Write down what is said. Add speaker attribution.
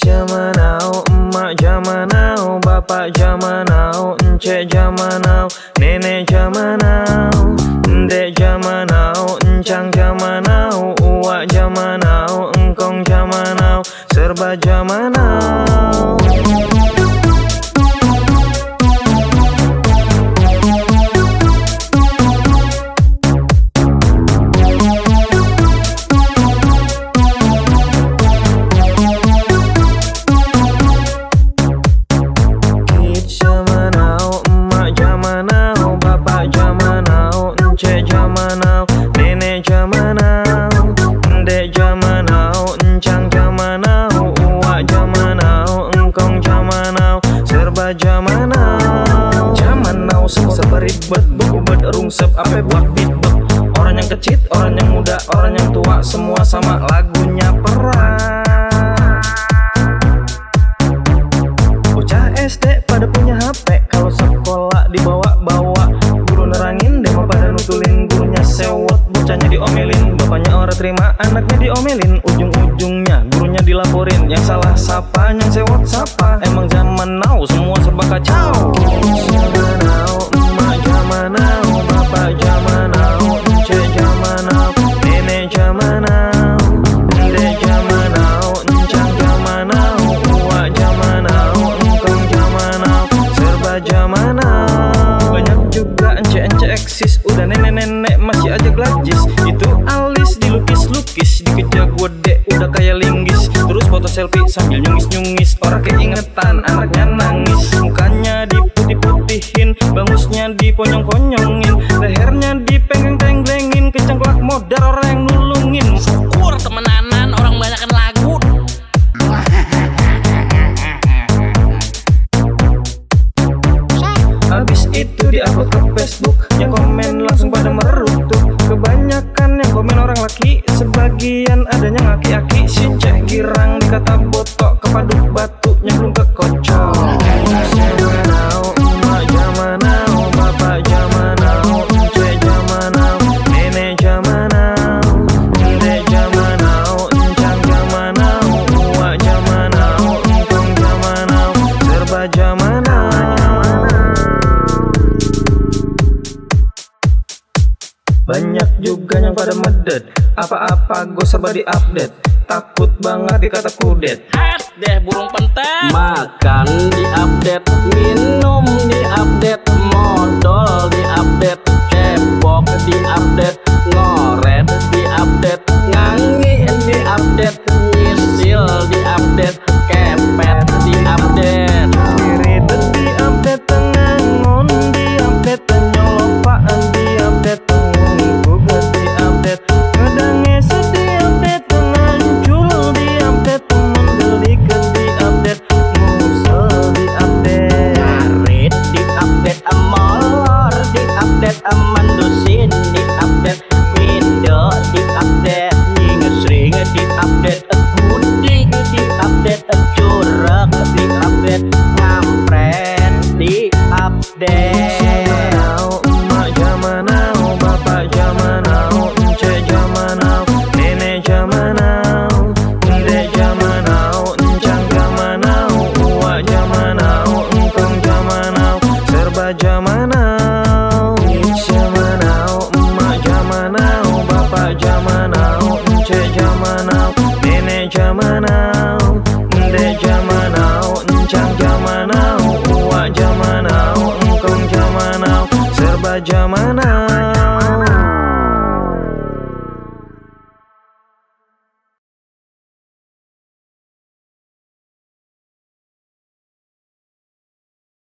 Speaker 1: zaman now, emak zaman now, bapak zaman now, encek zaman now, nenek zaman now, ndek zaman now, encang zaman now, uwak zaman now, engkong zaman now, serba zaman now. Zaman now, nenek zaman now, ndek zaman now, encang zaman now, uwak zaman now, engkong zaman now, serba zaman now. Zaman now semua serba ribet, berubah rungsep apa buat beatbox. Orang yang kecil, orang yang muda, orang yang tua, semua sama lagunya perang. Bocah SD pada punya HP, kalau sekolah dibawa-bawa, guru nerangin demo pada nutulin, gurunya sewot, bocahnya diomelin, bapaknya orang terima, anaknya diomelin, ujung-ujungnya gurunya dilaporin, yang salah siapa, yang sewot siapa, emang zaman now semua serba kacau. Zaman now, emak zaman now, bapak zaman now, encek zaman now, nenek zaman now, ndek zaman now, encang zaman now, uwak zaman now, engkong zaman now, serba zaman now. Banyak juga encek-encek eksis, udah nenek-nenek masih aja glajis. Itu alis dilukis-lukis, dikejar gede udah kayak linggis. Terus foto selfie sambil nyungis-nyungis, orang keingetan anaknya nangis. Mukanya diputih-putihin, bangusnya diponyong-ponyongin, lehernya dipenggeng-tenglengin, kecengklak modar orang yang nulungin.
Speaker 2: Syukur temenanan orang banyakan lagu.
Speaker 1: Abis itu diupload ke Facebook, yang komen langsung pada merutuh. Kebanyakan yang komen orang laki, sebagian adanya ngaki-aki. Si cek girang dikata botok, kepaduk batu nyemplung ke kocok. Zaman now, emak zaman now, bapak zaman now, encek zaman now, nenek zaman now, ndek zaman now, encang zaman now, uwak zaman now, engkong zaman now, serba zaman now. Banyak juga yang pada medet, apa-apa gue serba di-update, takut banget dikata kudet.
Speaker 2: Hat deh burung pentet.
Speaker 3: Makan di-update, minum di-update, modal di-update, cebok di-update, ngoret di-update, ngangi di-update, nyisil di-update, kepet di-update,
Speaker 1: Irit di-update, tengangon di-update, nyolopaan di-update, ngungkuk di-update, ngedanges di-update, ngancul di-update, mendelik di-update, ngusel di-update.
Speaker 3: ngarit di-update, molor di-update, mendusin di-update, mido di-update, nyingesring di-update, gudik di-update, curek di-update, ngampret di-update.
Speaker 1: Zaman now, emak zaman now, bapak zaman now, encek zaman now, nenek zaman now, ndek zaman now, encang zaman now, uwak zaman now, engkong zaman now, serba zaman now. Zaman now, emak zaman now, bapak zaman now, encek zaman now, nenek zaman now, ndek zaman now, encang zaman now, uwak zaman now, engkong zaman now, serba zaman now.